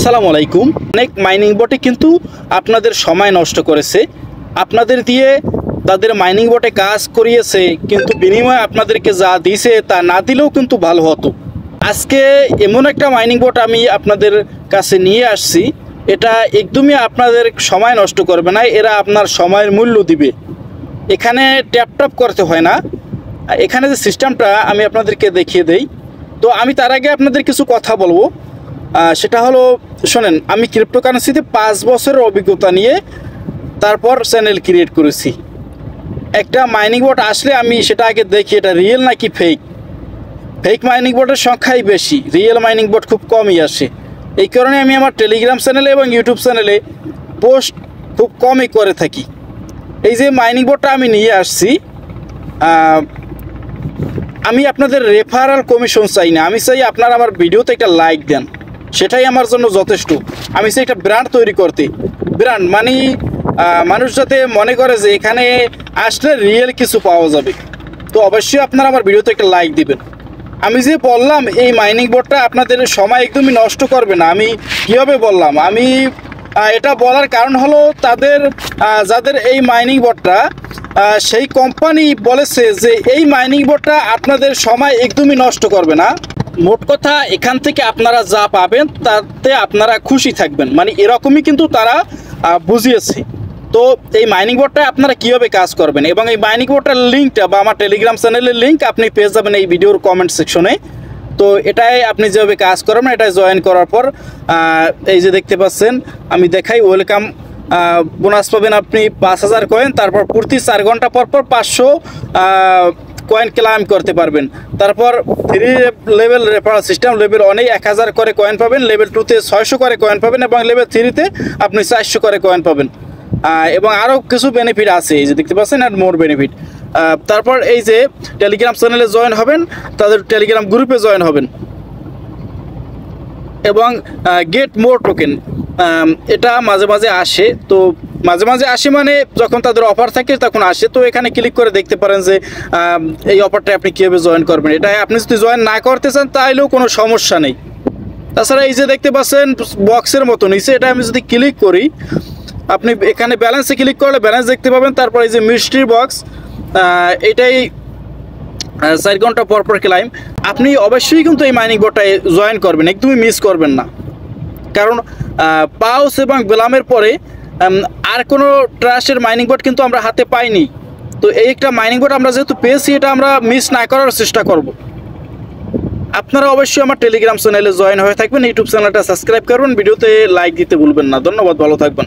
আসসালামু আলাইকুম। অনেক মাইনিং বটে কিন্তু আপনাদের সময় নষ্ট করেছে, আপনাদের দিয়ে তাদের মাইনিং বটে কাজ করিয়েছে, কিন্তু বিনিময়ে আপনাদেরকে যা দিয়েছে তা না দিলেও কিন্তু ভালো হতো। আজকে এমন একটা মাইনিং বট আমি আপনাদের কাছে নিয়ে আসছি, এটা একদমই আপনাদের সময় নষ্ট করবে না, এরা আপনার সময়ের মূল্য দিবে। এখানে ট্যাপ করতে হয় না, এখানে যে সিস্টেমটা আমি আপনাদেরকে দেখিয়ে দেই। তো আমি তার আগে আপনাদের কিছু কথা বলবো, সেটা হলো শোনেন, আমি ক্রিপ্টোকারেন্সিতে 5 বছরের অভিজ্ঞতা নিয়ে তারপর চ্যানেল ক্রিয়েট করেছি। একটা মাইনিং বট আসলে আমি সেটা আগে দেখি এটা রিয়েল নাকি ফেক। ফেক মাইনিং বটের সংখ্যাই বেশি, রিয়েল মাইনিং বট খুব কমই আসে। এই কারণে আমি আমার টেলিগ্রাম চ্যানেলে এবং ইউটিউব চ্যানেলে পোস্ট খুব কমই করে থাকি। এই যে মাইনিং বটটা আমি নিয়ে আসছি, আমি আপনাদের রেফারাল কমিশন চাই না, আমি চাই আপনারা আমার ভিডিওতে একটা লাইক দেন, সেটাই আমার জন্য যথেষ্ট। আমি চাই একটা ব্র্যান্ড তৈরি করতে, ব্র্যান্ড মানে মানুষ যাতে মনে করে যে এখানে আসলে রিয়েল কিছু পাওয়া যাবে। তো অবশ্যই আপনারা আমার ভিডিওতে একটা লাইক দিবেন। আমি যে বললাম এই মাইনিং বোর্ডটা আপনাদের সময় একদমই নষ্ট করবে না, আমি কীভাবে বললাম? আমি এটা বলার কারণ হলো তাদের যাদের এই মাইনিং বোর্ডটা, সেই কোম্পানি বলেছে যে এই মাইনিং বোর্ডটা আপনাদের সময় একদমই নষ্ট করবে না। মোট কথা এখান থেকে আপনারা যা পাবেন তাতে আপনারা খুশি থাকবেন, মানে এরকমই কিন্তু তারা বুঝিয়েছে। তো এই মাইনিং বোর্ডটা আপনারা কীভাবে কাজ করবেন এবং এই মাইনিং বোর্ডটার লিঙ্কটা বা আমার টেলিগ্রাম চ্যানেলের লিঙ্ক আপনি পেয়ে যাবেন এই ভিডিওর কমেন্ট সেকশনে। তো এটাই আপনি যেভাবে কাজ করবেন, এটা জয়েন করার পর এই যে দেখতে পাচ্ছেন আমি দেখাই, ওয়েলকাম বোনাস পাবেন আপনি 5000 কয়েন। তারপর প্রতি 4 ঘন্টা পর 500 কয়েন ক্লাইম করতে পারবেন। তারপর 3 লেভেল রেফারেল সিস্টেম, লেভেল 1 এ 1000 করে কয়েন পাবেন, লেভেল 2 তে 600 করে কয়েন পাবেন এবং লেভেল 3 তে আপনি 400 করে কয়েন পাবেন। এবং আরও কিছু বেনিফিট আছে, এই যে দেখতে পাচ্ছেন, আর মোর বেনিফিট। তারপর এই যে টেলিগ্রাম চ্যানেলে জয়েন হবেন, তাদের টেলিগ্রাম গ্রুপে জয়েন হবেন এবং গেট মোর টোকেন, এটা মাঝে মাঝে আসে। তো মাঝে মাঝে আসে মানে যখন তাদের অফার থাকে তখন আসে। তো এখানে ক্লিক করে দেখতে পারেন যে এই অফারটা আপনি কীভাবে জয়েন করবেন। এটা আপনি যদি জয়েন না করতে চান তাহলেও কোনো সমস্যা নেই। তাছাড়া এই যে দেখতে পাচ্ছেন বক্সের মতো নিচে, এটা আমি যদি ক্লিক করি, আপনি এখানে ব্যালেন্সে ক্লিক করলে ব্যালেন্স দেখতে পাবেন। তারপর এই যে মিস্ট্রি বক্স, এটাই 4 ঘন্টা পর ক্লাইম। আপনি অবশ্যই কিন্তু এই মাইনিং বোর্ডটায় জয়েন করবেন, একদমই মিস করবেন না। কারণ পাউস এবং বেলামের পরে আর কোনো ট্রাস্টের মাইনিং বোর্ড কিন্তু আমরা হাতে পাইনি। তো এই একটা মাইনিং বোর্ড আমরা যেহেতু পেয়েছি, এটা আমরা মিস না করার চেষ্টা করব। আপনারা অবশ্যই আমার টেলিগ্রাম চ্যানেলে জয়েন হয়ে থাকবেন, ইউটিউব চ্যানেলটা সাবস্ক্রাইব করবেন, ভিডিওতে লাইক দিতে ভুলবেন না। ধন্যবাদ, ভালো থাকবেন।